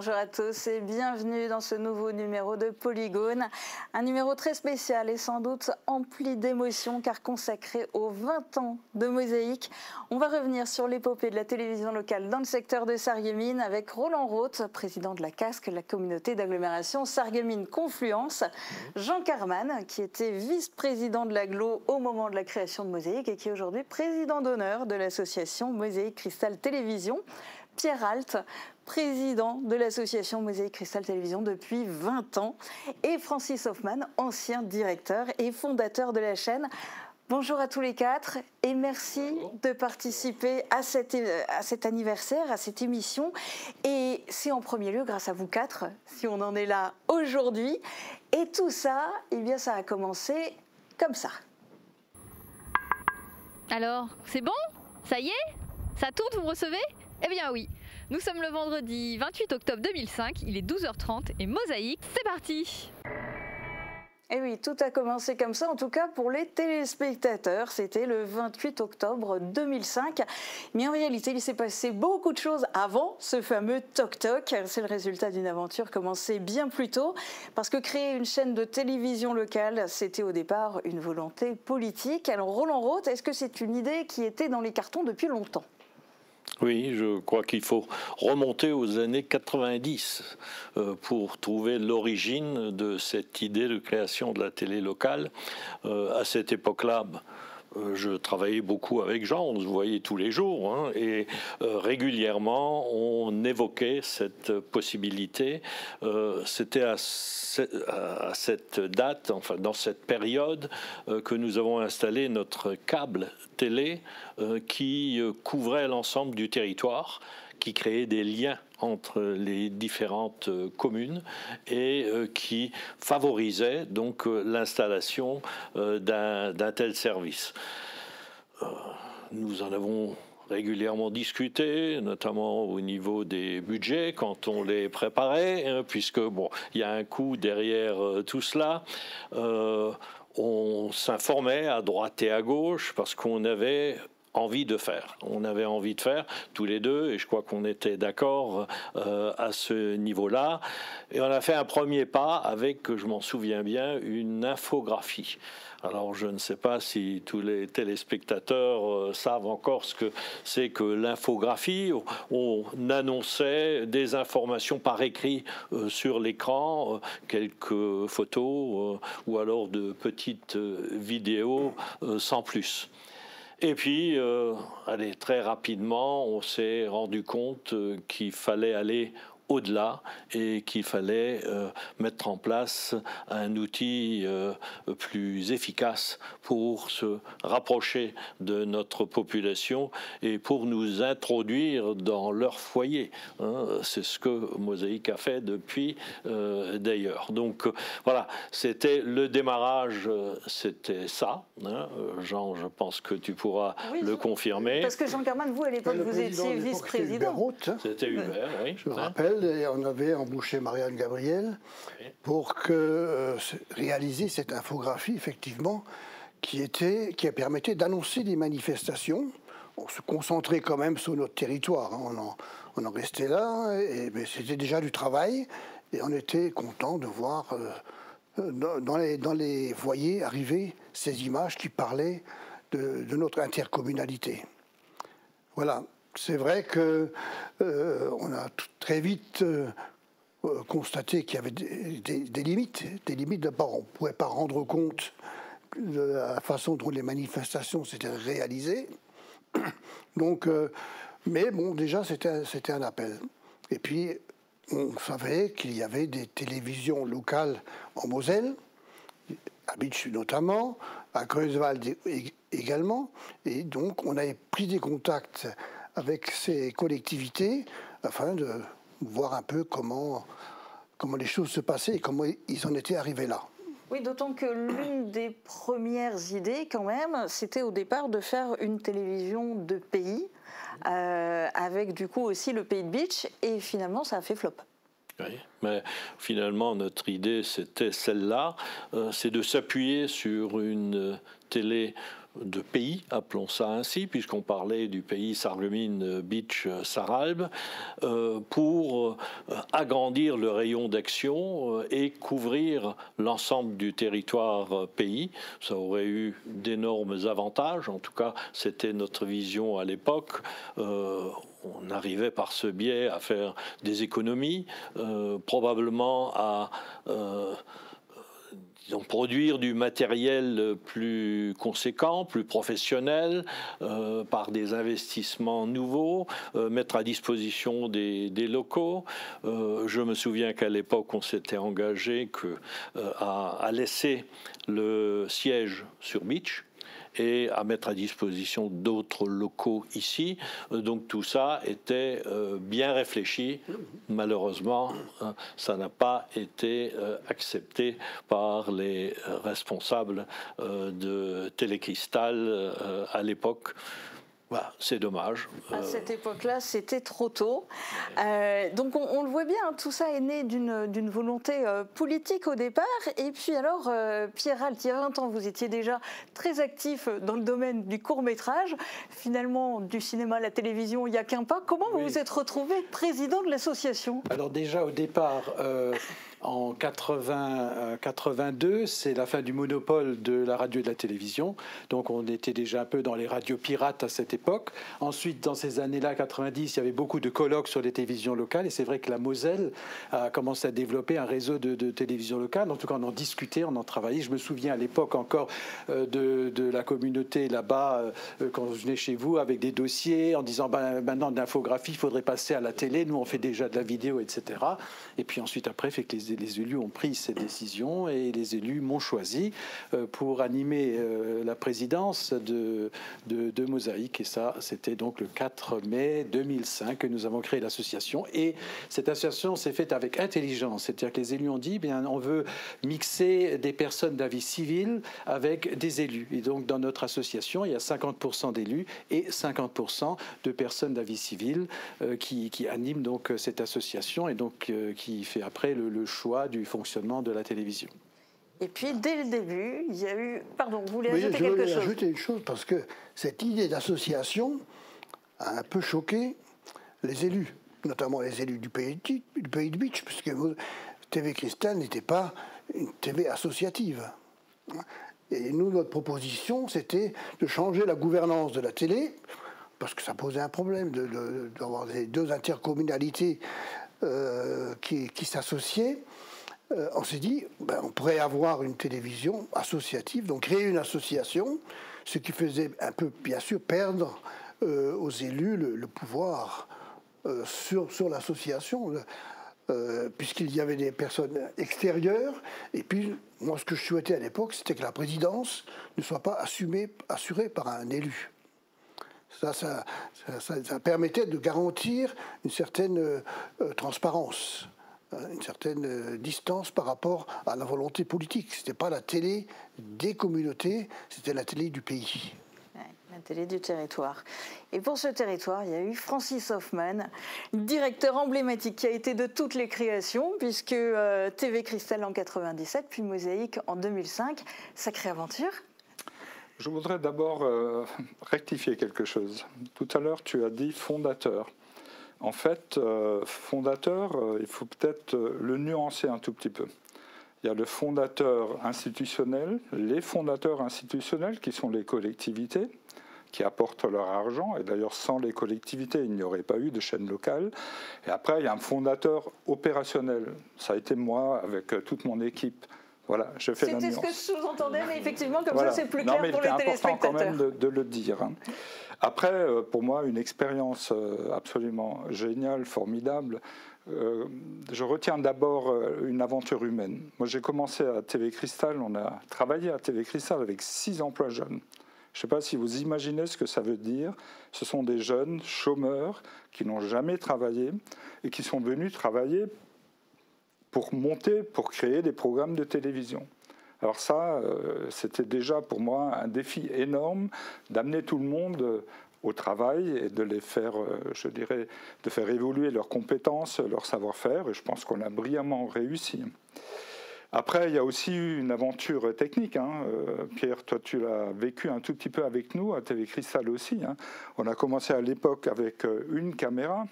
bonjour à tous et bienvenue dans ce nouveau numéro de Polygone. Un numéro très spécial et sans doute empli d'émotions car consacré aux 20 ans de Mosaïque. On va revenir sur l'épopée de la télévision locale dans le secteur de Sarreguemines avec Roland Roth, président de la CASC, la communauté d'agglomération Sarreguemines Confluence, Jean Carman, qui était vice-président de l'Agglo au moment de la création de Mosaïque et qui est aujourd'hui président d'honneur de l'association Mosaïque Cristal Télévision, Pierre Alt, président de l'association Mosaïque Cristal Télévision depuis 20 ans, et Francis Hoffman, ancien directeur et fondateur de la chaîne. Bonjour à tous les quatre et merci de participer à cet anniversaire, à cette émission. Et c'est en premier lieu grâce à vous quatre si on en est là aujourd'hui. Et tout ça, eh bien, ça a commencé comme ça. Alors, c'est bon? Ça y est? Ça tourne, vous me recevez? Eh bien oui, nous sommes le vendredi 28 octobre 2005, il est 12h30 et Mosaïque, c'est parti! Et oui, tout a commencé comme ça, en tout cas pour les téléspectateurs. C'était le 28 octobre 2005. Mais en réalité, il s'est passé beaucoup de choses avant ce fameux Toc-Toc. C'est le résultat d'une aventure commencée bien plus tôt. Parce que créer une chaîne de télévision locale, c'était au départ une volonté politique. Alors Roland Roth, est-ce que c'est une idée qui était dans les cartons depuis longtemps ? Oui, je crois qu'il faut remonter aux années 90 pour trouver l'origine de cette idée de création de la télé locale. À cette époque-là, je travaillais beaucoup avec Jean, on se voyait tous les jours, hein, et régulièrement on évoquait cette possibilité. C'était à cette date, enfin dans cette période, que nous avons installé notre câble télé qui couvrait l'ensemble du territoire, qui créait des liens entre les différentes communes et qui favorisait donc l'installation d'un tel service. Nous en avons régulièrement discuté, notamment au niveau des budgets quand on les préparait, hein, puisque bon, il y a un coût derrière tout cela. On s'informait à droite et à gauche parce qu'on avait envie de faire. On avait envie de faire tous les deux et je crois qu'on était d'accord à ce niveau-là. Et on a fait un premier pas avec, je m'en souviens bien, une infographie. Alors je ne sais pas si tous les téléspectateurs savent encore ce que c'est que l'infographie. On annonçait des informations par écrit sur l'écran, quelques photos ou alors de petites vidéos sans plus. Et puis, allez, très rapidement, on s'est rendu compte qu'il fallait aller au-delà et qu'il fallait mettre en place un outil plus efficace pour se rapprocher de notre population et pour nous introduire dans leur foyer. Hein. C'est ce que Mosaïque a fait depuis d'ailleurs. Donc voilà, c'était le démarrage, c'était ça. Hein. Jean, je pense que tu pourras le confirmer. Parce que Jean Carman, vous à l'époque, vous étiez vice-président. C'était Hubert, oui. Je me rappelle. Et on avait embauché Marianne Gabriel pour réaliser cette infographie, effectivement, qui permettait d'annoncer des manifestations. On se concentrait quand même sur notre territoire. Hein. On en restait là, mais c'était déjà du travail. Et on était content de voir dans les foyers arriver ces images qui parlaient de notre intercommunalité. Voilà. C'est vrai qu'on a très vite constaté qu'il y avait des limites. Des limites, d'abord, on ne pouvait pas rendre compte de la façon dont les manifestations s'étaient réalisées. Donc, mais bon, déjà, c'était un appel. Et puis, on savait qu'il y avait des télévisions locales en Moselle, à Bitche notamment, à Greifswald également. Et donc, on avait pris des contacts avec ces collectivités afin de voir un peu comment les choses se passaient et comment ils en étaient arrivés là. Oui, d'autant que l'une des premières idées, quand même, c'était au départ de faire une télévision de pays, avec du coup aussi le pays de Bitche, et finalement ça a fait flop. Oui, mais finalement notre idée c'était celle-là, c'est de s'appuyer sur une télé de pays, appelons ça ainsi, puisqu'on parlait du pays Sarreguemines Beach Sarralbe, pour agrandir le rayon d'action et couvrir l'ensemble du territoire pays. Ça aurait eu d'énormes avantages, en tout cas c'était notre vision à l'époque. On arrivait par ce biais à faire des économies, probablement à produire du matériel plus conséquent, plus professionnel, par des investissements nouveaux, mettre à disposition des locaux. Je me souviens qu'à l'époque, on s'était engagé à laisser le siège sur Beach et à mettre à disposition d'autres locaux ici. Donc tout ça était bien réfléchi. Malheureusement, ça n'a pas été accepté par les responsables de Télécristal à l'époque. Voilà, c'est dommage. À cette époque-là, c'était trop tôt. Donc on le voit bien, tout ça est né d'une volonté politique au départ. Et puis alors, Pierre Alt, il y a 20 ans, vous étiez déjà très actif dans le domaine du court-métrage. Finalement, du cinéma à la télévision, il n'y a qu'un pas. Comment vous vous êtes retrouvé président de l'association? Alors déjà, au départ... En 82, c'est la fin du monopole de la radio et de la télévision. Donc on était déjà un peu dans les radios pirates à cette époque. Ensuite, dans ces années-là, 90, il y avait beaucoup de colloques sur les télévisions locales. Et c'est vrai que la Moselle a commencé à développer un réseau de télévisions locales. En tout cas, on en discutait, on en travaillait. Je me souviens à l'époque encore de la communauté là-bas, quand je venais chez vous avec des dossiers en disant maintenant de l'infographie, il faudrait passer à la télé. Nous, on fait déjà de la vidéo, etc. Et puis ensuite, après, fait que les élus ont pris ces décisions et les élus m'ont choisi pour animer la présidence de Mosaïque. Et ça, c'était donc le 4 mai 2005 que nous avons créé l'association. Et cette association s'est faite avec intelligence. C'est-à-dire que les élus ont dit, bien, on veut mixer des personnes d'avis civil avec des élus. Et donc, dans notre association, il y a 50% d'élus et 50% de personnes d'avis civil qui animent donc cette association et donc qui fait après le choix du fonctionnement de la télévision. Et puis, dès le début, il y a eu... Pardon, vous voulez ajouter quelque chose? Je voulais ajouter une chose, parce que cette idée d'association a un peu choqué les élus, notamment les élus du pays de Beach, puisque Télécristal n'était pas une TV associative. Et nous, notre proposition, c'était de changer la gouvernance de la télé, parce que ça posait un problème d'avoir les deux intercommunalités qui s'associaient. On s'est dit, on pourrait avoir une télévision associative, donc créer une association, ce qui faisait un peu, bien sûr, perdre aux élus le pouvoir sur l'association, puisqu'il y avait des personnes extérieures. Et puis, moi, ce que je souhaitais à l'époque, c'était que la présidence ne soit pas assurée par un élu. Ça permettait de garantir une certaine transparence, une certaine distance par rapport à la volonté politique. Ce n'était pas la télé des communautés, c'était la télé du pays. La télé du territoire. Et pour ce territoire, il y a eu Francis Hoffman, directeur emblématique qui a été de toutes les créations, puisque Télécristal en 97, puis Mosaïque en 2005. Sacrée aventure. Je voudrais d'abord rectifier quelque chose. Tout à l'heure, tu as dit fondateur. En fait, fondateur, il faut peut-être le nuancer un tout petit peu. Il y a le fondateur institutionnel, les fondateurs institutionnels qui sont les collectivités, qui apportent leur argent. Et d'ailleurs, sans les collectivités, il n'y aurait pas eu de chaîne locale. Et après, il y a un fondateur opérationnel. Ça a été moi avec toute mon équipe. Voilà, je fais la nuance. C'était ce que je sous-entendais, mais effectivement, comme ça, c'est plus clair pour les téléspectateurs. C'est important quand même de le dire. Après, pour moi, une expérience absolument géniale, formidable. Je retiens d'abord une aventure humaine. Moi, j'ai commencé à Télécristal, on a travaillé à Télécristal avec 6 emplois jeunes. Je ne sais pas si vous imaginez ce que ça veut dire. Ce sont des jeunes chômeurs qui n'ont jamais travaillé et qui sont venus travailler pour monter, pour créer des programmes de télévision. Alors ça, c'était déjà pour moi un défi énorme d'amener tout le monde au travail et de les faire, je dirais, de faire évoluer leurs compétences, leur savoir-faire. Et je pense qu'on a brillamment réussi. Après, il y a aussi eu une aventure technique. Pierre, toi, tu l'as vécu un tout petit peu avec nous, à TV Cristal aussi. On a commencé à l'époque avec une caméra.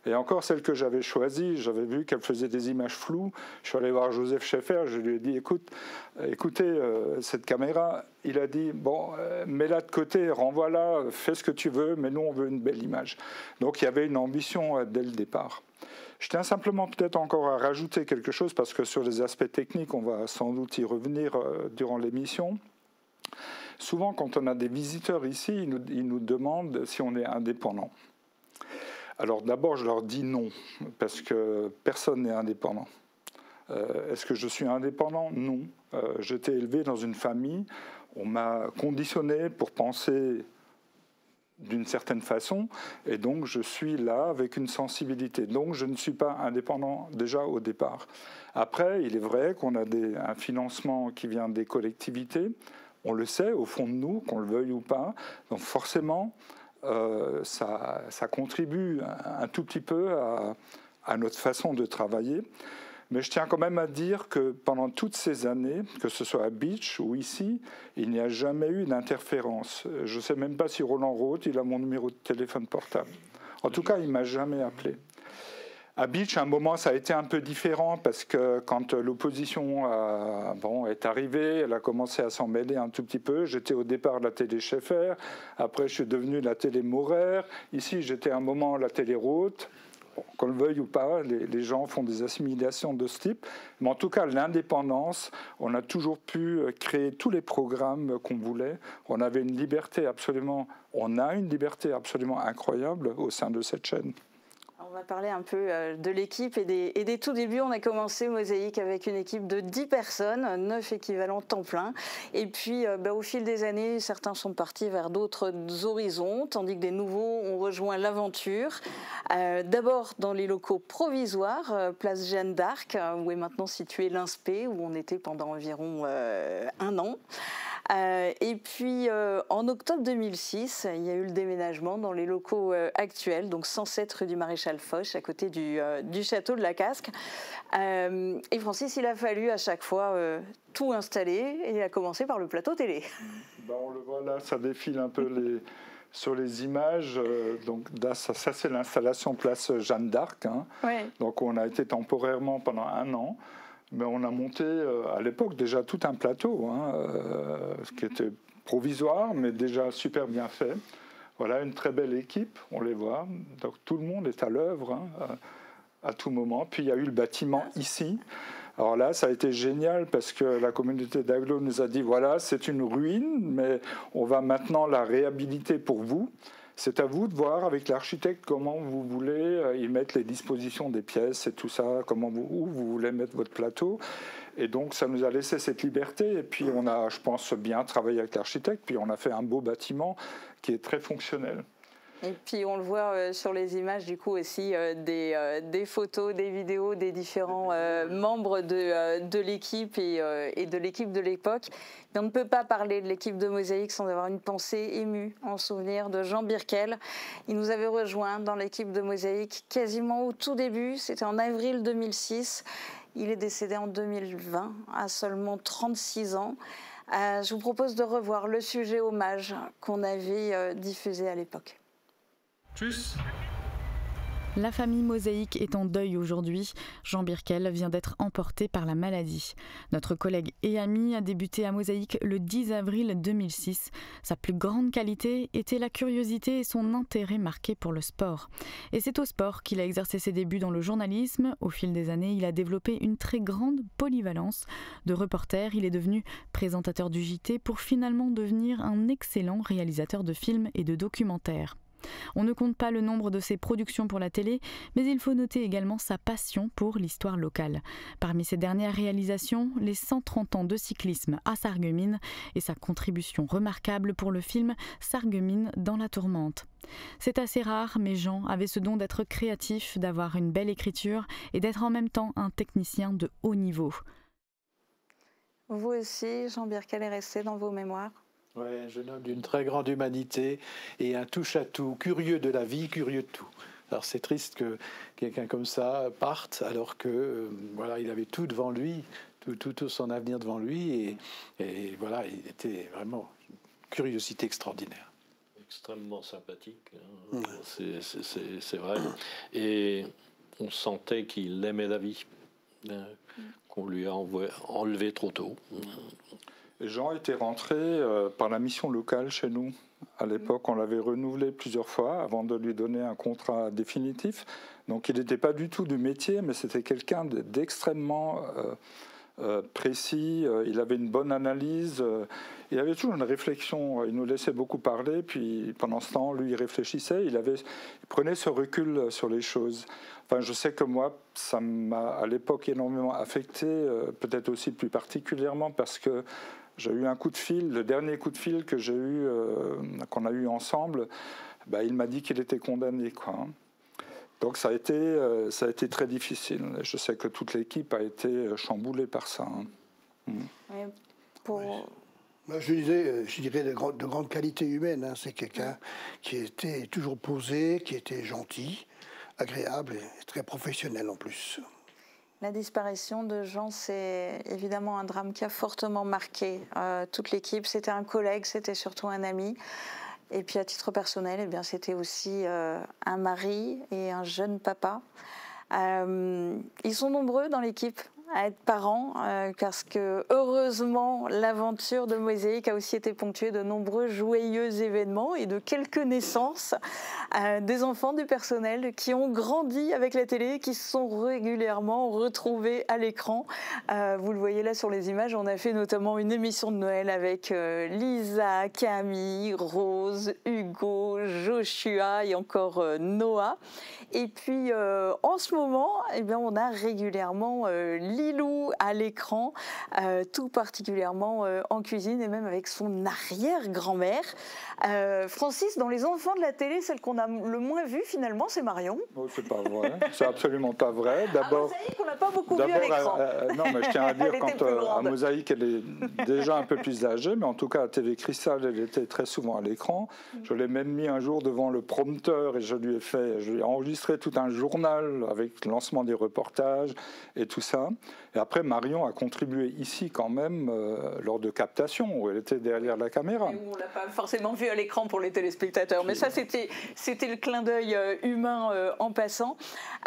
Et encore celle que j'avais choisie, j'avais vu qu'elle faisait des images floues. Je suis allé voir Joseph Schaeffer, je lui ai dit, écoutez, cette caméra, il a dit, bon, mets-la de côté, renvoie-la, fais ce que tu veux, mais nous, on veut une belle image. Donc, il y avait une ambition dès le départ. Je tiens simplement peut-être encore à rajouter quelque chose, parce que sur les aspects techniques, on va sans doute y revenir durant l'émission. Souvent, quand on a des visiteurs ici, ils nous demandent si on est indépendant. Alors d'abord, je leur dis non, parce que personne n'est indépendant. Est-ce que je suis indépendant? Non. J'étais élevé dans une famille, on m'a conditionné pour penser d'une certaine façon, et donc je suis là avec une sensibilité. Donc je ne suis pas indépendant déjà au départ. Après, il est vrai qu'on a un financement qui vient des collectivités, on le sait au fond de nous, qu'on le veuille ou pas, donc forcément ça contribue un tout petit peu à notre façon de travailler. Mais je tiens quand même à dire que pendant toutes ces années, que ce soit à Beach ou ici, il n'y a jamais eu d'interférence. Je ne sais même pas si Roland Roth, il a mon numéro de téléphone portable. En tout cas, il ne m'a jamais appelé. À Beach, à un moment, ça a été un peu différent parce que quand l'opposition est arrivée, elle a commencé à s'en mêler un tout petit peu. J'étais au départ de la télé Schaeffer, après je suis devenu la télé Maurer. Ici, j'étais à un moment la télé Roth. Qu'on le veuille ou pas, les gens font des assimilations de ce type. Mais en tout cas, l'indépendance, on a toujours pu créer tous les programmes qu'on voulait. On a une liberté absolument incroyable au sein de cette chaîne. On va parler un peu de l'équipe et des tout débuts. On a commencé Mosaïque avec une équipe de 10 personnes, 9 équivalents temps plein. Et puis, au fil des années, certains sont partis vers d'autres horizons, tandis que des nouveaux ont rejoint l'aventure. D'abord dans les locaux provisoires, place Jeanne d'Arc, où est maintenant situé l'INSPE, où on était pendant environ 1 an. Et puis, en octobre 2006, il y a eu le déménagement dans les locaux actuels, donc 107 rue du Maréchal Foch, à côté du château de la Casque. Et Francis, il a fallu à chaque fois tout installer, et à commencer par le plateau télé. On le voit là, ça défile un peu sur les images. Donc là, ça c'est l'installation place Jeanne d'Arc. Ouais. Donc on a été temporairement pendant 1 an. Mais on a monté à l'époque déjà tout un plateau, ce qui était provisoire, mais déjà super bien fait. Voilà, une très belle équipe, on les voit. Donc tout le monde est à l'œuvre à tout moment. Puis il y a eu le bâtiment ici. Alors là, ça a été génial parce que la communauté d'Aglo nous a dit, voilà, c'est une ruine, mais on va maintenant la réhabiliter pour vous. C'est à vous de voir avec l'architecte comment vous voulez y mettre les dispositions des pièces et tout ça, où vous voulez mettre votre plateau. Et donc, ça nous a laissé cette liberté. Et puis, on a, je pense, bien travaillé avec l'architecte. Puis, on a fait un beau bâtiment qui est très fonctionnel. Et puis on le voit sur les images du coup aussi des photos, des vidéos des différents membres de l'équipe et de l'équipe de l'époque. Mais on ne peut pas parler de l'équipe de Mosaïque sans avoir une pensée émue en souvenir de Jean Birkel. Il nous avait rejoint dans l'équipe de Mosaïque quasiment au tout début, c'était en avril 2006. Il est décédé en 2020 à seulement 36 ans. Je vous propose de revoir le sujet hommage qu'on avait diffusé à l'époque. Tchuss. La famille Mosaïque est en deuil aujourd'hui. Jean Birkel vient d'être emporté par la maladie. Notre collègue et ami a débuté à Mosaïque le 10 avril 2006. Sa plus grande qualité était la curiosité et son intérêt marqué pour le sport. Et c'est au sport qu'il a exercé ses débuts dans le journalisme. Au fil des années, il a développé une très grande polyvalence. De reporter, il est devenu présentateur du JT pour finalement devenir un excellent réalisateur de films et de documentaires. On ne compte pas le nombre de ses productions pour la télé, mais il faut noter également sa passion pour l'histoire locale. Parmi ses dernières réalisations, les 130 ans de cyclisme à Sarreguemines et sa contribution remarquable pour le film Sarreguemines dans la tourmente. C'est assez rare, mais Jean avait ce don d'être créatif, d'avoir une belle écriture et d'être en même temps un technicien de haut niveau. Vous aussi, Jean Birkel est resté dans vos mémoires ? Oui, un jeune homme d'une très grande humanité et un touche-à-tout, curieux de la vie, curieux de tout. Alors c'est triste que quelqu'un comme ça parte alors que voilà, il avait tout devant lui, tout son avenir devant lui. Et voilà, il était vraiment une curiosité extraordinaire. Extrêmement sympathique, hein. C'est vrai. Et on sentait qu'il aimait la vie, hein, qu'on lui a enlevé trop tôt. Jean était rentré par la mission locale chez nous. À l'époque, on l'avait renouvelé plusieurs fois avant de lui donner un contrat définitif. Donc il n'était pas du tout du métier, mais c'était quelqu'un d'extrêmement précis. Il avait une bonne analyse. Il avait toujours une réflexion. Il nous laissait beaucoup parler. Puis pendant ce temps, lui, il réfléchissait. Il prenait ce recul sur les choses. Enfin, je sais que moi, ça m'a à l'époque énormément affecté, peut-être aussi plus particulièrement parce que j'ai eu un coup de fil, le dernier coup de fil que j'ai eu, qu'on a eu ensemble, il m'a dit qu'il était condamné, quoi. Donc ça a été très difficile. Je sais que toute l'équipe a été chamboulée par ça. Je dirais de grande qualité humaine. Hein. C'est quelqu'un qui était toujours posé, qui était gentil, agréable et très professionnel en plus. La disparition de Jean, c'est évidemment un drame qui a fortement marqué toute l'équipe. C'était un collègue, c'était surtout un ami. Et puis à titre personnel, eh bien, c'était aussi un mari et un jeune papa. Ils sont nombreux dans l'équipe à être parents, parce que heureusement, l'aventure de Mosaïque a aussi été ponctuée de nombreux joyeux événements et de quelques naissances des enfants du personnel qui ont grandi avec la télé, qui se sont régulièrement retrouvés à l'écran. Vous le voyez là sur les images, on a fait notamment une émission de Noël avec Lisa, Camille, Rose, Hugo, Joshua et encore Noah. Et puis en ce moment, eh bien, on a régulièrement Lilou à l'écran, tout particulièrement en cuisine et même avec son arrière-grand-mère. Francis, dans les enfants de la télé, celle qu'on a le moins vue finalement, c'est Marion. Oh, c'est pas vrai, c'est absolument pas vrai. D'abord, Mosaïque, on l'a pas beaucoup vue à l'écran. Non, mais je tiens à dire quand à Mosaïque, elle est déjà un peu plus âgée, mais en tout cas à TV Cristal, elle était très souvent à l'écran. Je l'ai même mis un jour devant le prompteur et je lui ai enregistré tout un journal avec le lancement des reportages et tout ça. Et après, Marion a contribué ici quand même lors de captations où elle était derrière la caméra. Et où on ne l'a pas forcément vu à l'écran pour les téléspectateurs. Mais ça, c'était le clin d'œil humain en passant.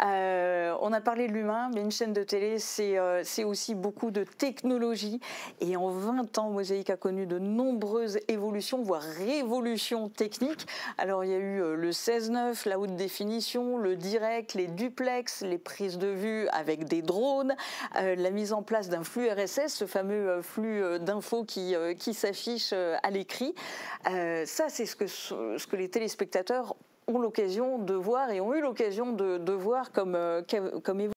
On a parlé de l'humain, mais une chaîne de télé, c'est aussi beaucoup de technologie. Et en 20 ans, Mosaïque a connu de nombreuses évolutions, voire révolutions techniques. Alors, il y a eu le 16:9, la haute définition, le direct, les duplex, les prises de vue avec des drones, la mise en place d'un flux RSS, ce fameux flux d'infos qui s'affiche à l'écrit. Ça, c'est ce que les téléspectateurs ont l'occasion de voir et ont eu l'occasion de voir comme évolution.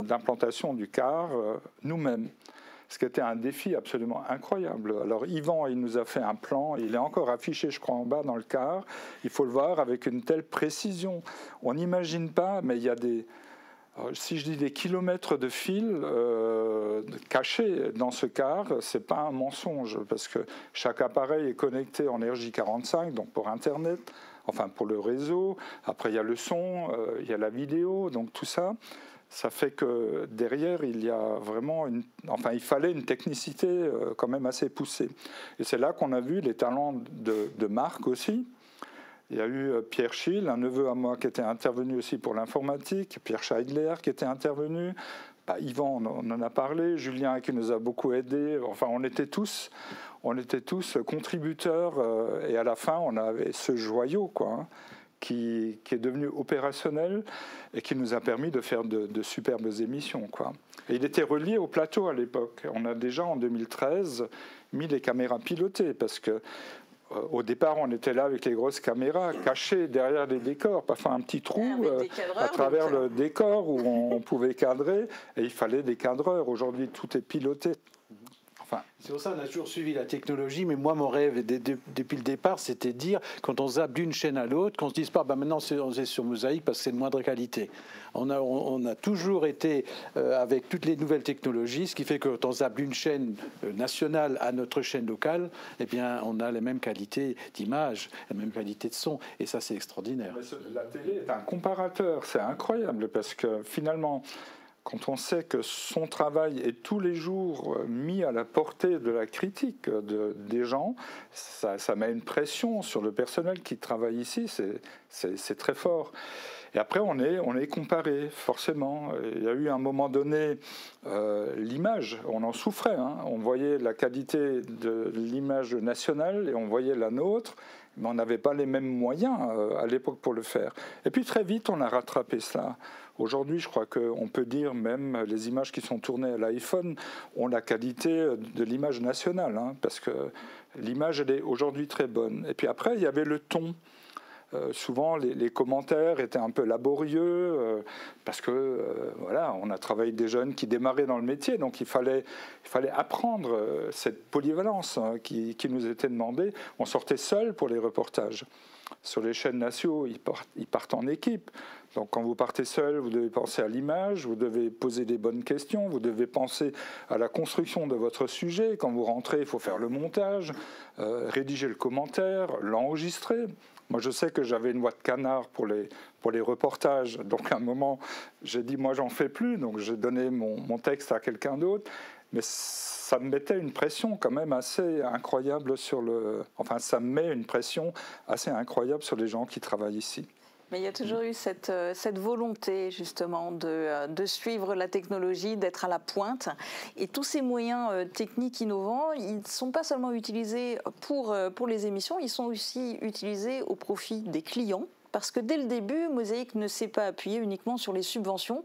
L'implantation du car nous-mêmes, ce qui était un défi absolument incroyable. Alors Yvan, il nous a fait un plan, il est encore affiché, je crois, en bas dans le car. Il faut le voir avec une telle précision. On n'imagine pas, mais il y a si je dis des kilomètres de fils cachés dans ce car, c'est pas un mensonge, parce que chaque appareil est connecté en RJ45, donc pour Internet, enfin pour le réseau. Après, il y a le son, il y a la vidéo, donc tout ça. Ça fait que derrière, il y a vraiment il fallait une technicité quand même assez poussée. Et c'est là qu'on a vu les talents de Marc aussi. Il y a eu Pierre Schill, un neveu à moi qui était intervenu aussi pour l'informatique, Pierre Scheidler qui était intervenu, Yvan, on en a parlé, Julien qui nous a beaucoup aidés. Enfin, on était tous contributeurs et à la fin, on avait ce joyau, quoi, qui est devenu opérationnel et qui nous a permis de faire de superbes émissions, quoi. Et il était relié au plateau à l'époque. On a déjà en 2013 mis les caméras pilotées parce que au départ, on était là avec les grosses caméras, cachés derrière des décors, parfois un petit trou à travers le décor où on pouvait cadrer, et il fallait des cadreurs. Aujourd'hui, tout est piloté. Enfin, c'est pour ça qu'on a toujours suivi la technologie, mais moi, mon rêve, depuis le départ, c'était de dire, quand on zappe d'une chaîne à l'autre, qu'on ne se dise pas, maintenant, on est sur Mosaïque parce que c'est de moindre qualité. On a toujours été avec toutes les nouvelles technologies, ce qui fait que quand on zappe d'une chaîne nationale à notre chaîne locale, eh bien, on a la même qualité d'image, la même qualité de son, et ça, c'est extraordinaire. La télé est un comparateur, c'est incroyable, parce que finalement, quand on sait que son travail est tous les jours mis à la portée de la critique des gens, ça met une pression sur le personnel qui travaille ici, c'est très fort. Et après, on est comparé, forcément. Il y a eu à un moment donné l'image, on en souffrait. Hein. On voyait la qualité de l'image nationale et on voyait la nôtre, mais on n'avait pas les mêmes moyens à l'époque pour le faire. Et puis très vite, on a rattrapé cela. Aujourd'hui, je crois qu'on peut dire même les images qui sont tournées à l'iPhone ont la qualité de l'image nationale, hein, parce que l'image, elle est aujourd'hui très bonne. Et puis après, il y avait le ton. Souvent, les commentaires étaient un peu laborieux parce que voilà, on a travaillé avec des jeunes qui démarraient dans le métier, donc il fallait apprendre cette polyvalence qui nous était demandée. On sortait seul pour les reportages. Sur les chaînes nationaux, ils partent en équipe. Donc quand vous partez seul, vous devez penser à l'image, vous devez poser des bonnes questions, vous devez penser à la construction de votre sujet. Quand vous rentrez, il faut faire le montage, rédiger le commentaire, l'enregistrer. Moi, je sais que j'avais une voix de canard pour les reportages. Donc, à un moment, j'ai dit, moi, j'en fais plus. Donc, j'ai donné mon texte à quelqu'un d'autre. Mais ça me mettait une pression quand même assez incroyable Enfin, ça me met une pression assez incroyable sur les gens qui travaillent ici. Mais il y a toujours eu cette volonté justement de suivre la technologie, d'être à la pointe. Et tous ces moyens techniques innovants, ils ne sont pas seulement utilisés pour les émissions, ils sont aussi utilisés au profit des clients. Parce que dès le début, Mosaïque ne s'est pas appuyé uniquement sur les subventions.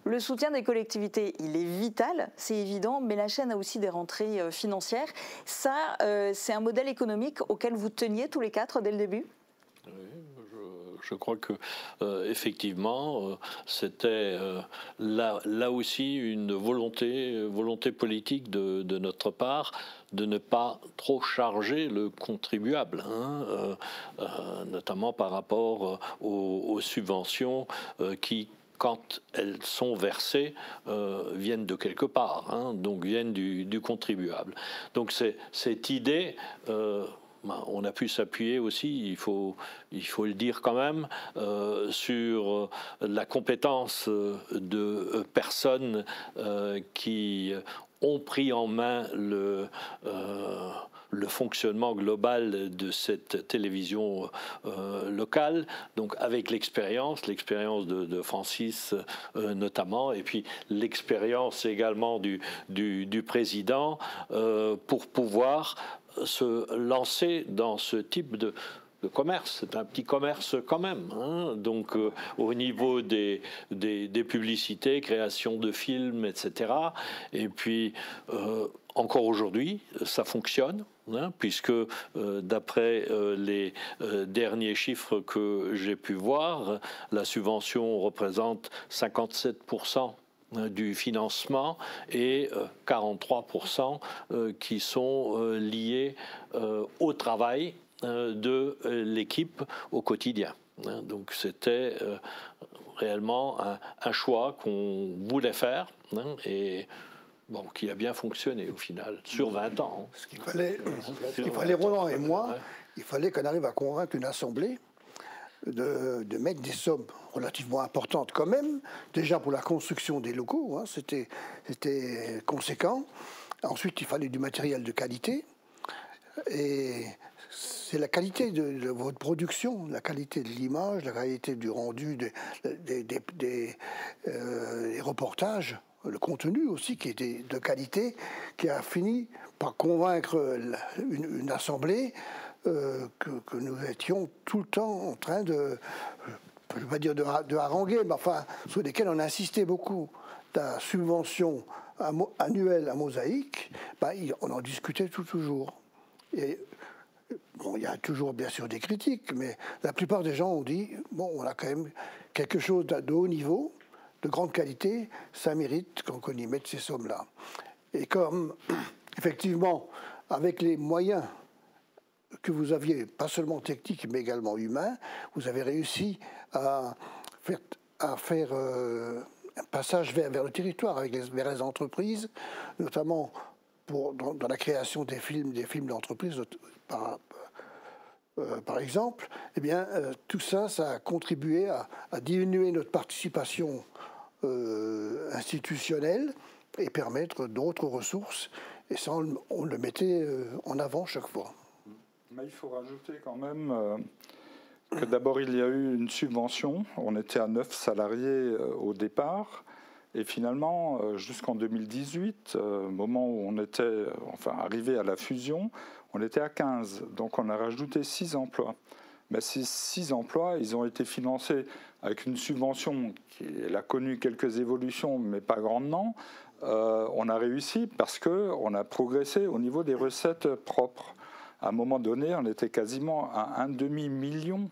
Le soutien des collectivités, il est vital, c'est évident, mais la chaîne a aussi des rentrées financières. Ça, c'est un modèle économique auquel vous teniez tous les quatre dès le début ? Je crois que effectivement, c'était là aussi une volonté politique de notre part de ne pas trop charger le contribuable, hein, notamment par rapport aux subventions qui, quand elles sont versées, viennent de quelque part, hein, donc viennent du contribuable. Donc cette idée... on a pu s'appuyer aussi, il faut le dire quand même, sur la compétence de personnes qui ont pris en main le fonctionnement global de cette télévision locale, donc avec l'expérience de Francis notamment, et puis l'expérience également du président pour pouvoir se lancer dans ce type de commerce. C'est un petit commerce quand même, hein. Donc au niveau des publicités, création de films, etc. Et puis encore aujourd'hui, ça fonctionne, hein, puisque d'après les derniers chiffres que j'ai pu voir, la subvention représente 57% du financement et 43% qui sont liés au travail de l'équipe au quotidien. Donc c'était réellement un choix qu'on voulait faire, hein, et bon, qui a bien fonctionné au final, sur 20 ans. Ce qu'il fallait, Roland et moi, il fallait qu'on arrive à convaincre une assemblée de mettre des sommes relativement importantes quand même, déjà pour la construction des locaux, hein, c'était conséquent. Ensuite, il fallait du matériel de qualité, et c'est la qualité de votre production, la qualité de l'image, la qualité du rendu des reportages, le contenu aussi qui était de qualité, qui a fini par convaincre une assemblée que nous étions tout le temps en train de, je ne vais pas dire de haranguer, mais enfin, sur lesquels on insistait beaucoup. La subvention annuelle à Mosaïque, on en discutait toujours. Et Bon, il y a toujours bien sûr des critiques, mais la plupart des gens ont dit, bon, on a quand même quelque chose de haut niveau, de grande qualité, ça mérite qu'on y mette ces sommes-là. Et comme, effectivement, avec les moyens que vous aviez, pas seulement techniques, mais également humains, vous avez réussi à faire un passage vers le territoire, vers les entreprises, notamment dans la création des films d'entreprise, par exemple. Eh bien, tout ça, ça a contribué à diminuer notre participation institutionnelle et permettre d'autres ressources. Et ça, on le mettait en avant chaque fois. Mais il faut rajouter quand même que d'abord, il y a eu une subvention. On était à 9 salariés au départ. Et finalement, jusqu'en 2018, au moment où on était arrivé à la fusion, on était à 15. Donc on a rajouté 6 emplois. Mais ces 6 emplois, ils ont été financés avec une subvention elle a connu quelques évolutions, mais pas grandement. On a réussi parce qu'on a progressé au niveau des recettes propres. À un moment donné, on était quasiment à un demi-million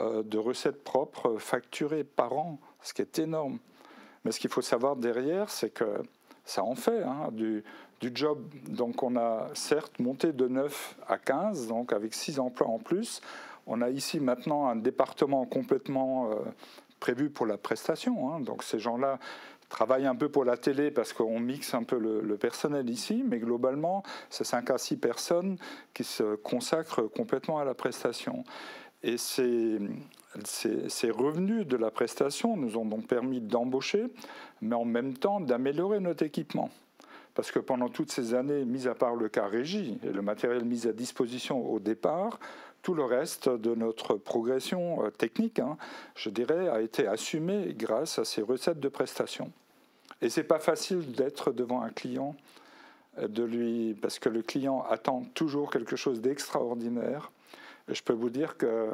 de recettes propres facturées par an, ce qui est énorme. Mais ce qu'il faut savoir derrière, c'est que ça en fait du job. Donc on a certes monté de 9 à 15, donc avec 6 emplois en plus. On a ici maintenant un département complètement prévu pour la prestation. Donc ces gens-là travaillent un peu pour la télé parce qu'on mixe un peu le personnel ici, mais globalement, c'est 5 à 6 personnes qui se consacrent complètement à la prestation. Et ces revenus de la prestation nous ont donc permis d'embaucher, mais en même temps d'améliorer notre équipement. Parce que pendant toutes ces années, mis à part le cas régie et le matériel mis à disposition au départ, tout le reste de notre progression technique, je dirais, a été assumé grâce à ces recettes de prestation. Et c'est pas facile d'être devant un client, parce que le client attend toujours quelque chose d'extraordinaire. Et je peux vous dire que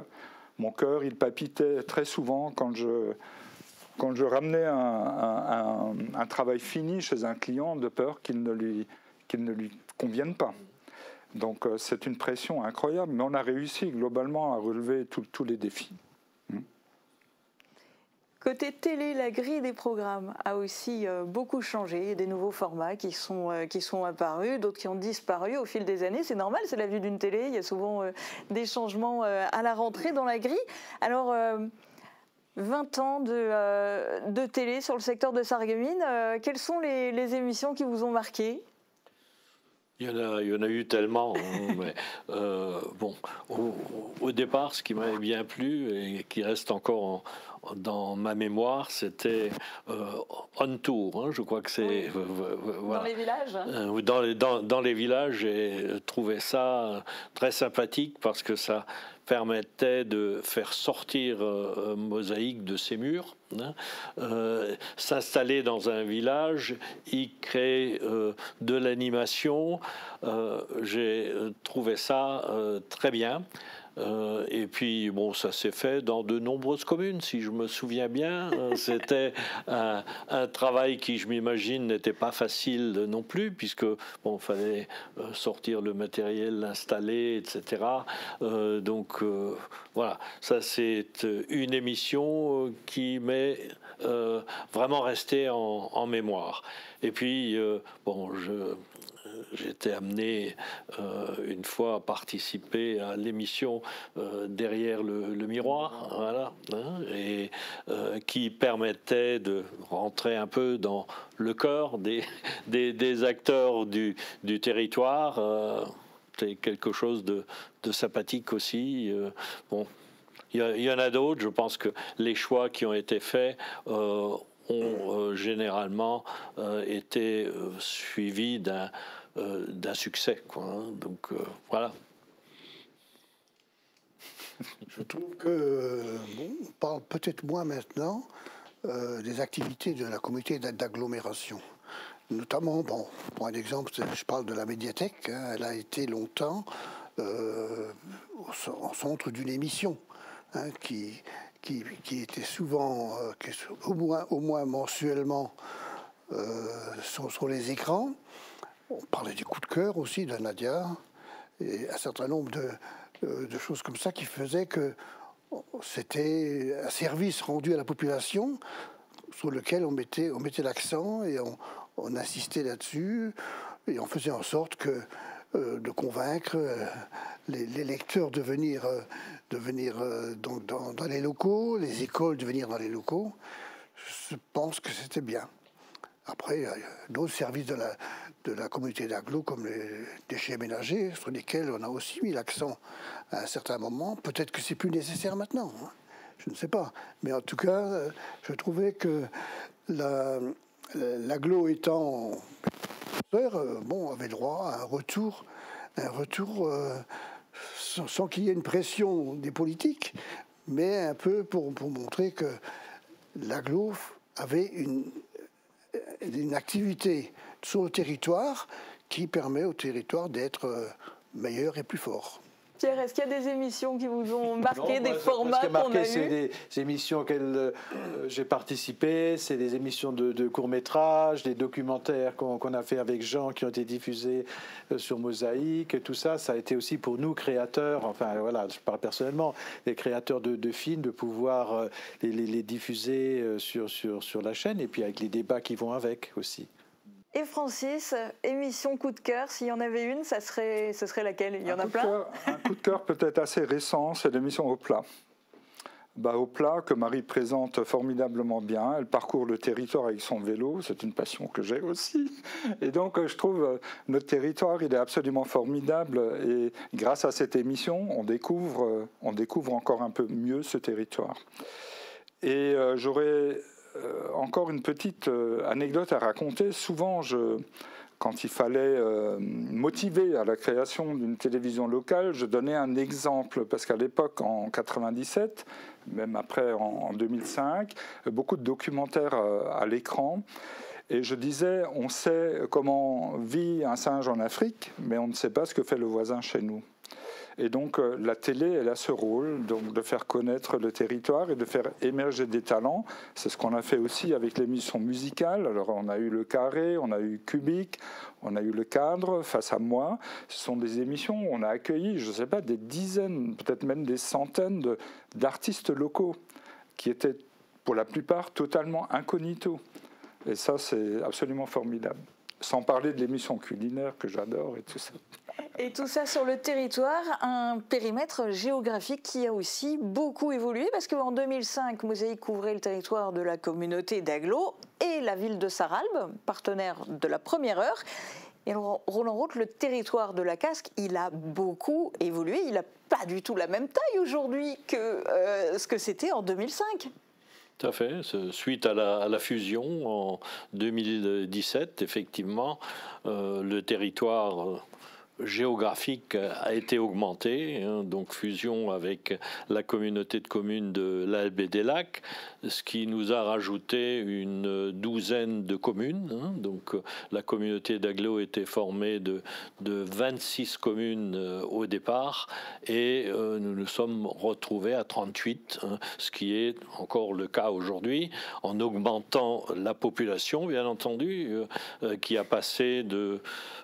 mon cœur, il palpitait très souvent quand je ramenais un travail fini chez un client de peur qu'il ne lui convienne pas. Donc c'est une pression incroyable, mais on a réussi globalement à relever tous les défis. Côté télé, la grille des programmes a aussi beaucoup changé. Il y a des nouveaux formats qui sont apparus, d'autres qui ont disparu au fil des années. C'est normal, c'est la vie d'une télé. Il y a souvent des changements à la rentrée dans la grille. Alors, 20 ans de télé sur le secteur de Sarreguemines, quelles sont les émissions qui vous ont marqué ? Il y en a eu tellement. Mais, au départ, ce qui m'avait bien plu et qui reste encore dans ma mémoire, c'était On Tour. Je crois que c'est... voilà. Dans les villages dans les villages, j'ai trouvé ça très sympathique parce que ça permettait de faire sortir Mosaïque de ses murs, s'installer dans un village, y créer de l'animation. J'ai trouvé ça très bien. Et puis, bon, ça s'est fait dans de nombreuses communes, si je me souviens bien. C'était un travail qui, je m'imagine, n'était pas facile non plus, puisque, bon, il fallait sortir le matériel, l'installer, etc. Donc, voilà, ça, c'est une émission qui m'est vraiment restée en mémoire. Et puis, bon, j'ai été amené une fois à participer à l'émission Derrière le miroir, voilà, et qui permettait de rentrer un peu dans le cœur des acteurs du territoire. C'est quelque chose de sympathique aussi. Bon, il y en a d'autres. Je pense que les choix qui ont été faits ont généralement été suivis d'un succès, quoi. Donc voilà. Je trouve que on parle peut-être moins maintenant des activités de la communauté d'agglomération. Notamment, bon, pour un exemple, je parle de la médiathèque. Elle a été longtemps au centre d'une émission qui était souvent, au moins mensuellement, sur les écrans. On parlait du coup de cœur aussi de Nadia et un certain nombre de choses comme ça qui faisaient que c'était un service rendu à la population sur lequel on mettait l'accent et on insistait là-dessus et on faisait en sorte de convaincre les lecteurs de venir dans les locaux, les écoles de venir dans les locaux. Je pense que c'était bien. Après, il y a d'autres services de la communauté d'agglo, comme les déchets ménagers, sur lesquels on a aussi mis l'accent à un certain moment. Peut-être que c'est plus nécessaire maintenant, hein. Je ne sais pas. Mais en tout cas, je trouvais que l'agglo étant avait droit à un retour sans qu'il y ait une pression des politiques, mais un peu pour montrer que l'agglo avait une activité sur le territoire qui permet au territoire d'être meilleur et plus fort. Pierre, est-ce qu'il y a des émissions qui vous ont marqué, des formats qu'on a eus? C'est des émissions auxquelles j'ai participé, c'est des émissions de courts-métrages, des documentaires qu'on a fait avec Jean, qui ont été diffusés sur Mosaïque. Tout ça, ça a été aussi pour nous, créateurs, enfin voilà, je parle personnellement, les créateurs de films, de pouvoir les diffuser sur la chaîne, et puis avec les débats qui vont avec aussi. Et Francis, émission coup de cœur, s'il y en avait une, ce serait laquelle? Il y en a plein. Un coup de cœur peut-être assez récent, c'est l'émission Au Plat. Au Plat, que Marie présente formidablement bien. Elle parcourt le territoire avec son vélo, c'est une passion que j'ai aussi. Et donc je trouve notre territoire, il est absolument formidable. Et grâce à cette émission, on découvre encore un peu mieux ce territoire. Et j'aurais encore une petite anecdote à raconter. Souvent, quand il fallait motiver à la création d'une télévision locale, je donnais un exemple, parce qu'à l'époque, en 97, même après en 2005, beaucoup de documentaires à l'écran, et je disais, on sait comment vit un singe en Afrique, mais on ne sait pas ce que fait le voisin chez nous. Et donc la télé, elle a ce rôle donc, de faire connaître le territoire et de faire émerger des talents. C'est ce qu'on a fait aussi avec l'émission musicale. Alors on a eu Le Carré, on a eu Cubique, on a eu Le Cadre, Face à moi. Ce sont des émissions où on a accueilli, je ne sais pas, des dizaines, peut-être même des centaines d'artistes locaux qui étaient pour la plupart totalement incognito. Et ça, c'est absolument formidable. Sans parler de l'émission culinaire que j'adore et tout ça. Et tout ça sur le territoire, un périmètre géographique qui a aussi beaucoup évolué, parce qu'en 2005, Mosaïque couvrait le territoire de la communauté d'Agglo et la ville de Sarralbe, partenaire de la première heure. Et Roland Roth, le territoire de la Casque, il a beaucoup évolué. Il n'a pas du tout la même taille aujourd'hui que ce que c'était en 2005. Tout à fait. Suite à la fusion en 2017, effectivement, le territoire géographique a été augmenté, hein, donc fusion avec la communauté de communes de l'Albe et des Lacs, ce qui nous a rajouté une douzaine de communes. Hein, donc la communauté d'Agglo était formée de 26 communes au départ, et nous nous sommes retrouvés à 38, hein, ce qui est encore le cas aujourd'hui, en augmentant la population, bien entendu, qui a passé de,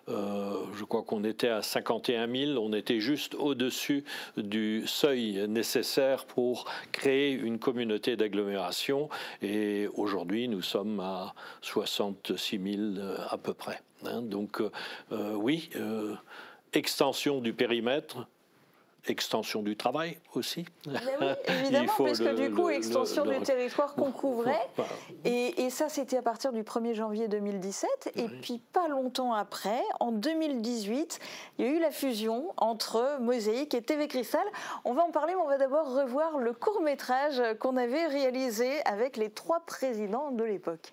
je crois qu'on était à 51 000, on était juste au-dessus du seuil nécessaire pour créer une communauté d'agglomération, et aujourd'hui nous sommes à 66 000 à peu près. Hein, donc oui, extension du périmètre, extension du travail aussi. Mais oui, évidemment, puisque du coup, extension du territoire qu'on couvrait. Et ça, c'était à partir du 1er janvier 2017. Et puis, pas longtemps après, en 2018, il y a eu la fusion entre Mosaïque et TV Cristal. On va en parler, mais on va d'abord revoir le court-métrage qu'on avait réalisé avec les 3 présidents de l'époque.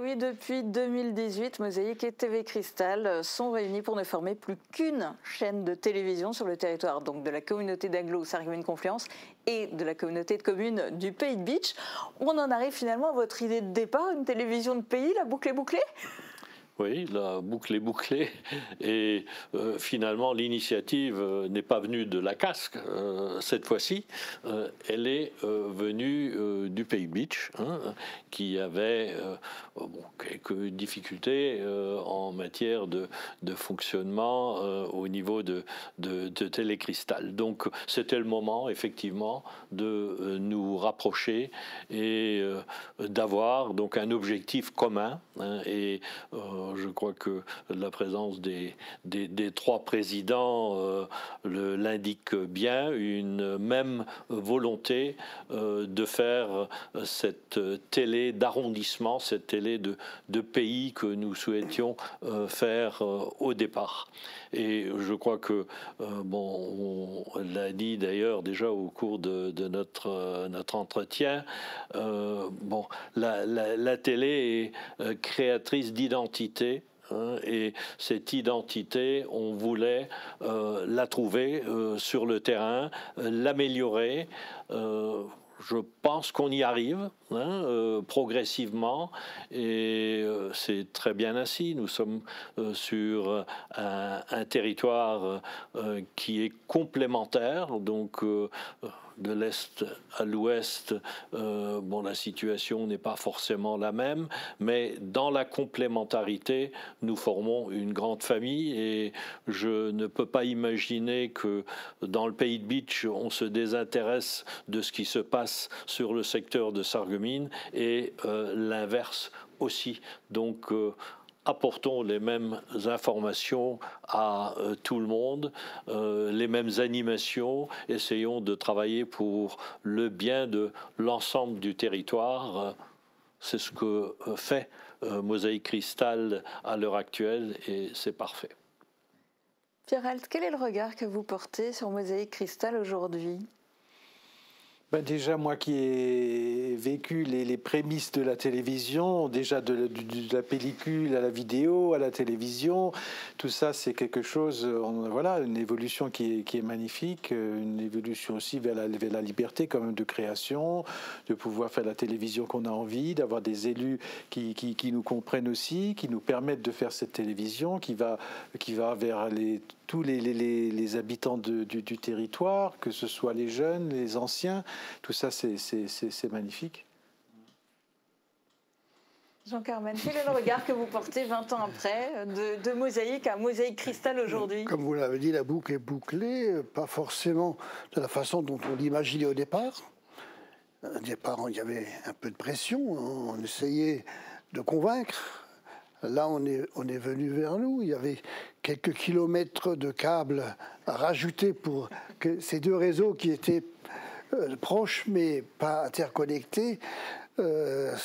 oui, depuis 2018, Mosaïque et TV Cristal sont réunis pour ne former plus qu'une chaîne de télévision sur le territoire donc de la communauté d'Aglo-Sarreguemines-Confluence et de la communauté de communes du Pays de Bitche. On en arrive finalement à votre idée de départ, une télévision de pays, la boucle est bouclée ? Oui, la boucle est bouclée et finalement l'initiative n'est pas venue de la casque cette fois-ci, elle est venue du Pays de Bitche qui avait quelques difficultés en matière de fonctionnement au niveau de Télécristal. Donc c'était le moment effectivement de nous rapprocher et d'avoir donc un objectif commun et je crois que la présence des trois présidents l'indique bien, une même volonté de faire cette télé d'arrondissement, cette télé de pays que nous souhaitions faire au départ. Et je crois que, on l'a dit d'ailleurs déjà au cours de notre entretien, la télé est créatrice d'identité. Et cette identité, on voulait la trouver sur le terrain, l'améliorer. Je pense qu'on y arrive progressivement et c'est très bien ainsi. Nous sommes sur un territoire qui est complémentaire, donc de l'Est à l'Ouest, la situation n'est pas forcément la même, mais dans la complémentarité, nous formons une grande famille et je ne peux pas imaginer que dans le Pays de Bitche, on se désintéresse de ce qui se passe sur le secteur de Sarreguemines et l'inverse aussi. Donc, apportons les mêmes informations à tout le monde, les mêmes animations, essayons de travailler pour le bien de l'ensemble du territoire. C'est ce que fait Mosaïque Cristal à l'heure actuelle et c'est parfait. Pierre-Alt, quel est le regard que vous portez sur Mosaïque Cristal aujourd'hui ? Déjà, moi qui ai vécu les prémices de la télévision, déjà de la pellicule à la vidéo, à la télévision, tout ça c'est quelque chose, une évolution qui est magnifique, une évolution aussi vers la liberté quand même de création, de pouvoir faire la télévision qu'on a envie, d'avoir des élus qui nous comprennent aussi, qui nous permettent de faire cette télévision, qui va vers tous les habitants du territoire, que ce soit les jeunes, les anciens, tout ça c'est magnifique. Jean-Carmen, quel est le regard que vous portez 20 ans après de Mosaïque à Mosaïque Cristal aujourd'hui ? Comme vous l'avez dit, la boucle est bouclée, pas forcément de la façon dont on l'imaginait au départ. Au départ, il y avait un peu de pression, on essayait de convaincre. Là, on est venu vers nous. Il y avait quelques kilomètres de câbles à rajouter pour que ces deux réseaux qui étaient proches mais pas interconnectés, il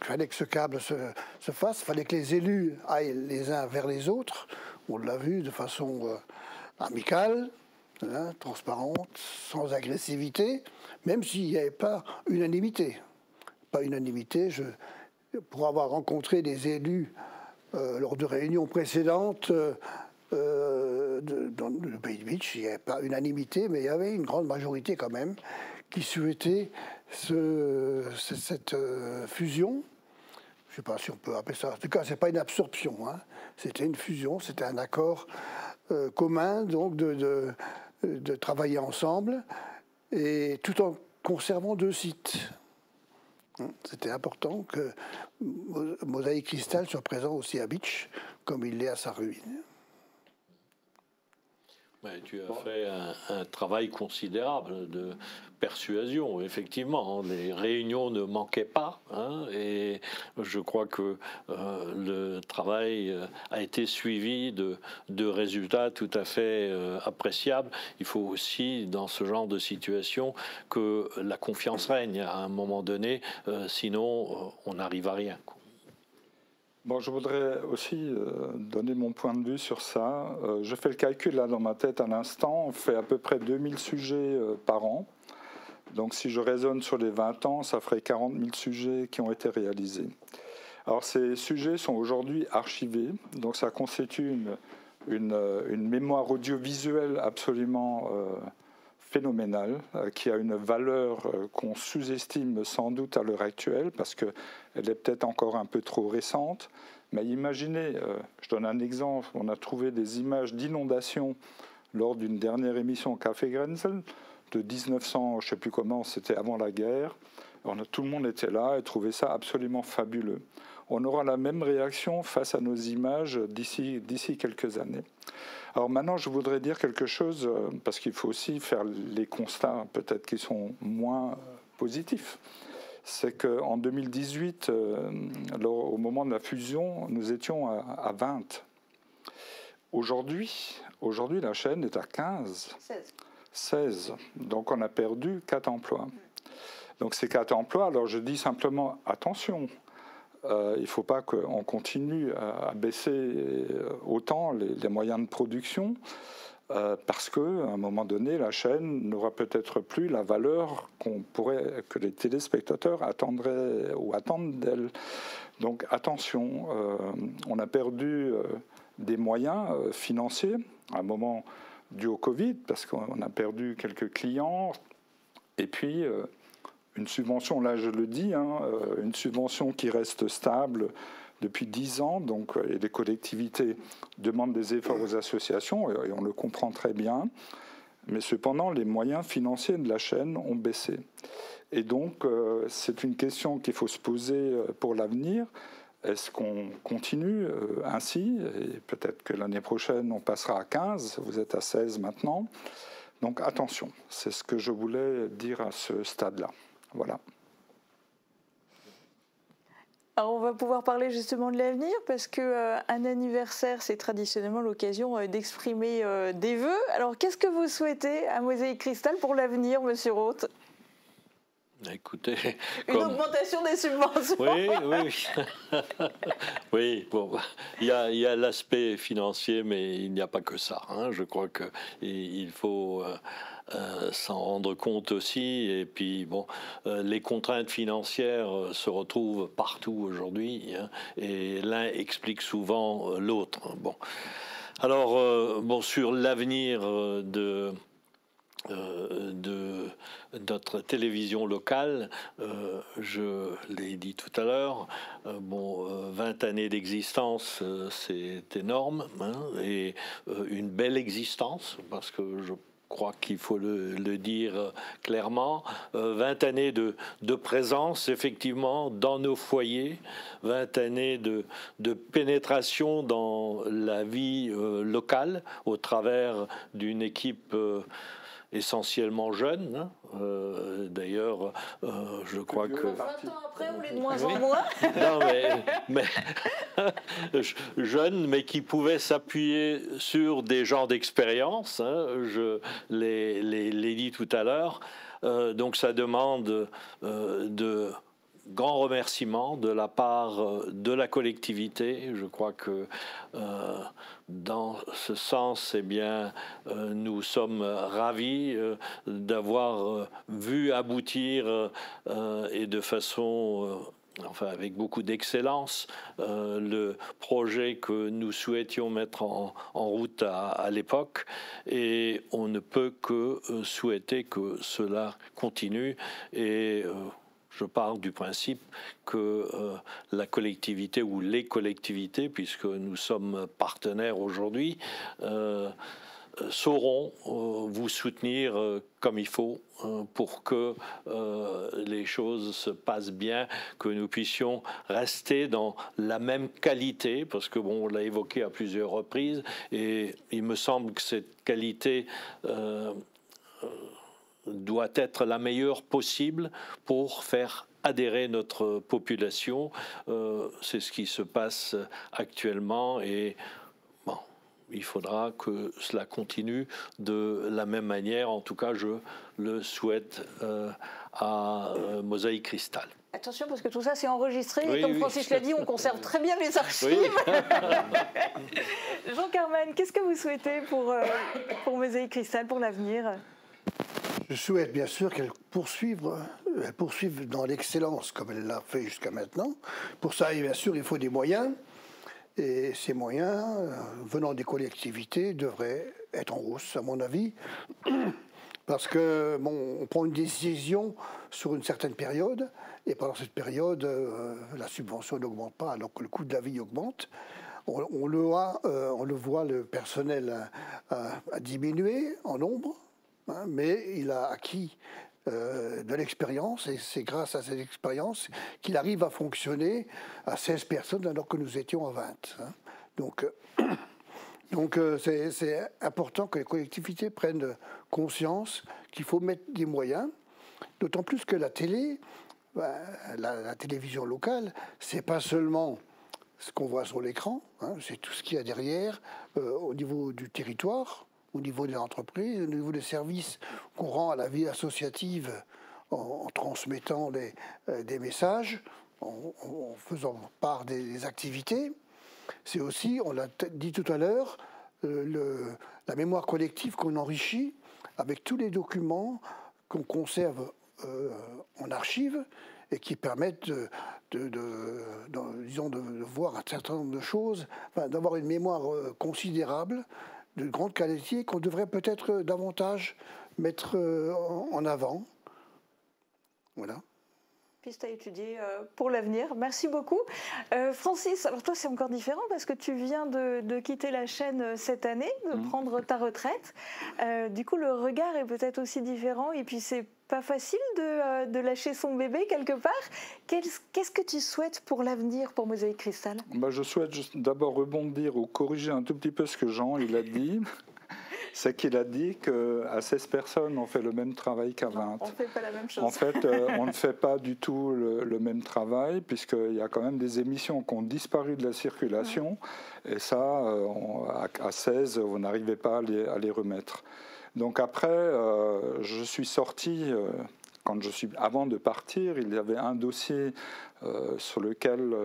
fallait que ce câble se fasse. Il fallait que les élus aillent les uns vers les autres. On l'a vu de façon amicale, transparente, sans agressivité, même s'il n'y avait pas unanimité. Pas unanimité, pour avoir rencontré des élus lors de réunions précédentes dans le Pays de Bitche, il n'y avait pas unanimité, mais il y avait une grande majorité quand même qui souhaitait cette fusion. Je ne sais pas si on peut appeler ça. En tout cas, ce n'est pas une absorption. C'était une fusion, c'était un accord commun, donc de travailler ensemble, et tout en conservant deux sites. C'était important que Mosaïque Cristal soit présent aussi à Bitche, comme il l'est à Sarreguemines. Tu as fait un travail considérable de persuasion, effectivement. Les réunions ne manquaient pas, et je crois que le travail a été suivi de résultats tout à fait appréciables. Il faut aussi, dans ce genre de situation, que la confiance règne à un moment donné, sinon on n'arrive à rien. Bon, je voudrais aussi donner mon point de vue sur ça. Je fais le calcul là dans ma tête à l'instant. On fait à peu près 2000 sujets par an. Donc si je raisonne sur les 20 ans, ça ferait 40 000 sujets qui ont été réalisés. Alors ces sujets sont aujourd'hui archivés, donc ça constitue une mémoire audiovisuelle absolument phénoménale, qui a une valeur qu'on sous-estime sans doute à l'heure actuelle, parce qu'elle est peut-être encore un peu trop récente. Mais imaginez, je donne un exemple, on a trouvé des images d'inondations lors d'une dernière émission Café Grenzel de 1900, je ne sais plus comment, c'était avant la guerre. Tout le monde était là et trouvait ça absolument fabuleux. On aura la même réaction face à nos images d'ici quelques années. Alors maintenant, je voudrais dire quelque chose, parce qu'il faut aussi faire les constats peut-être qui sont moins positifs. C'est qu'en 2018, au moment de la fusion, nous étions à 20. Aujourd'hui, la chaîne est à 15. 16. Donc on a perdu 4 emplois. Donc ces 4 emplois, alors je dis simplement attention, il ne faut pas qu'on continue à baisser autant les moyens de production, parce qu'à un moment donné, la chaîne n'aura peut-être plus la valeur que les téléspectateurs attendraient ou attendent d'elle. Donc attention, on a perdu des moyens financiers, à un moment dû au Covid, parce qu'on a perdu quelques clients, et puis une subvention, là je le dis, une subvention qui reste stable depuis 10 ans, donc, et les collectivités demandent des efforts aux associations, et on le comprend très bien, mais cependant les moyens financiers de la chaîne ont baissé. Et donc c'est une question qu'il faut se poser pour l'avenir. Est-ce qu'on continue ainsi? Et peut-être que l'année prochaine on passera à 15, vous êtes à 16 maintenant. Donc attention, c'est ce que je voulais dire à ce stade-là. Voilà. Alors on va pouvoir parler justement de l'avenir, parce qu'un anniversaire, c'est traditionnellement l'occasion d'exprimer des vœux. Alors qu'est-ce que vous souhaitez à Mosaïque Cristal pour l'avenir, Monsieur Roth? Écoutez, une augmentation des subventions. Oui. Oui, bon, il y a l'aspect financier, mais il n'y a pas que ça. Je crois qu'il faut s'en rendre compte aussi. Et puis, bon, les contraintes financières se retrouvent partout aujourd'hui, et l'un explique souvent l'autre. Bon. Alors, bon, sur l'avenir de notre télévision locale, je l'ai dit tout à l'heure, 20 années d'existence, c'est énorme, et une belle existence, parce que je crois qu'il faut le dire clairement, 20 années de présence effectivement dans nos foyers, 20 années de pénétration dans la vie locale au travers d'une équipe essentiellement jeune. D'ailleurs, je crois que... 20 ans après, on l'est de moins en moins. Non, mais jeune, mais qui pouvait s'appuyer sur des gens d'expérience. Je l'ai dit tout à l'heure. Donc ça demande de grands remerciements de la part de la collectivité. Je crois que dans ce sens, eh bien, nous sommes ravis d'avoir vu aboutir et de façon... enfin avec beaucoup d'excellence, le projet que nous souhaitions mettre en route à l'époque, et on ne peut que souhaiter que cela continue. Et je pars du principe que la collectivité ou les collectivités, puisque nous sommes partenaires aujourd'hui, sauront vous soutenir comme il faut pour que les choses se passent bien, que nous puissions rester dans la même qualité, parce que bon, on l'a évoqué à plusieurs reprises, et il me semble que cette qualité doit être la meilleure possible pour faire adhérer notre population. C'est ce qui se passe actuellement, et bon, il faudra que cela continue de la même manière. En tout cas, je le souhaite à Mosaïque Cristal. Attention, parce que tout ça c'est enregistré, oui, et comme oui. Francis l'a dit, on conserve très bien les archives. Oui. Jean Carmen, qu'est-ce que vous souhaitez pour Mosaïque Cristal, pour l'avenir? Je souhaite bien sûr qu'elle poursuive poursuive dans l'excellence comme elle l'a fait jusqu'à maintenant. Pour ça, bien sûr, il faut des moyens. Et ces moyens, venant des collectivités, devraient être en hausse, à mon avis. Parce que, bon, on prend une décision sur une certaine période, et pendant cette période, la subvention n'augmente pas, alors que le coût de la vie augmente. On le voit, le personnel a diminué en nombre, hein, mais il a acquis de l'expérience, et c'est grâce à cette expérience qu'il arrive à fonctionner à 16 personnes alors que nous étions à 20. Hein. Donc c'est important que les collectivités prennent conscience qu'il faut mettre des moyens, d'autant plus que la télé, la télévision locale, c'est pas seulement ce qu'on voit sur l'écran, hein, c'est tout ce qu'il y a derrière au niveau du territoire, au niveau des entreprises, au niveau des services qu'on rend à la vie associative en transmettant des messages, en faisant part des activités. C'est aussi, on l'a dit tout à l'heure, la mémoire collective qu'on enrichit avec tous les documents qu'on conserve en archives et qui permettent disons, de voir un certain nombre de choses, enfin, d'avoir une mémoire considérable, de grande qualité, qu'on devrait peut-être davantage mettre en avant. Voilà. Piste à étudier pour l'avenir. Merci beaucoup. Francis, alors toi c'est encore différent parce que tu viens de quitter la chaîne cette année, de prendre ta retraite. Du coup le regard est peut-être aussi différent et puis c'est pas facile de lâcher son bébé quelque part. Qu'est-ce que tu souhaites pour l'avenir pour Mosaïque Cristal? Je souhaite d'abord rebondir ou corriger un tout petit peu ce que Jean il a dit. C'est qu'il a dit qu'à 16 personnes, on fait le même travail qu'à 20. On ne fait pas la même chose. En fait, on ne fait pas du tout le même travail, puisqu'il y a quand même des émissions qui ont disparu de la circulation. Et ça, à 16, vous n'arrivez pas à les remettre. Donc après, je suis sorti... avant de partir, il y avait un dossier sur lequel...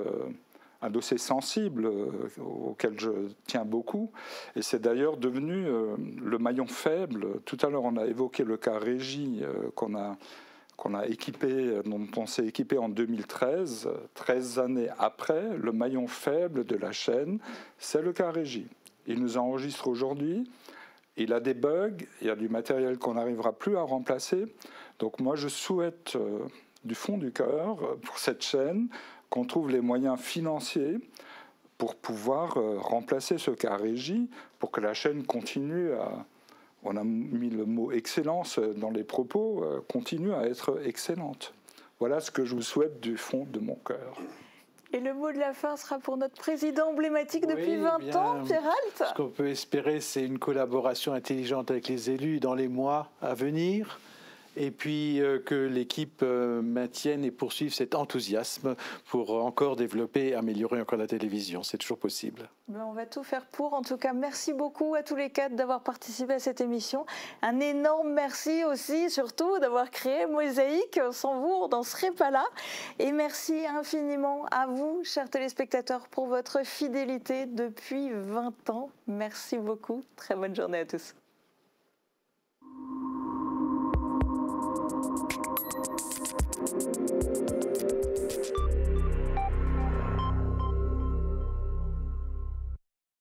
un dossier sensible auquel je tiens beaucoup, et c'est d'ailleurs devenu le maillon faible. Tout à l'heure, on a évoqué le cas Régie qu'on a équipé, dont on s'est équipé en 2013. 13 années après, le maillon faible de la chaîne, c'est le cas Régie. Il nous enregistre aujourd'hui, il a des bugs, il y a du matériel qu'on n'arrivera plus à remplacer. Donc moi, je souhaite du fond du cœur pour cette chaîne qu'on trouve les moyens financiers pour pouvoir remplacer ce cas Régie, pour que la chaîne continue à... On a mis le mot excellence dans les propos, continue à être excellente. Voilà ce que je vous souhaite du fond de mon cœur. Et le mot de la fin sera pour notre président emblématique depuis 20 ans, Pierre Alt. Ce qu'on peut espérer, c'est une collaboration intelligente avec les élus dans les mois à venir. Et puis que l'équipe maintienne et poursuive cet enthousiasme pour encore développer et améliorer encore la télévision. C'est toujours possible. On va tout faire pour. En tout cas, merci beaucoup à tous les quatre d'avoir participé à cette émission. Un énorme merci aussi, surtout, d'avoir créé Mosaïque. Sans vous, on n'en serait pas là. Et merci infiniment à vous, chers téléspectateurs, pour votre fidélité depuis 20 ans. Merci beaucoup. Très bonne journée à tous.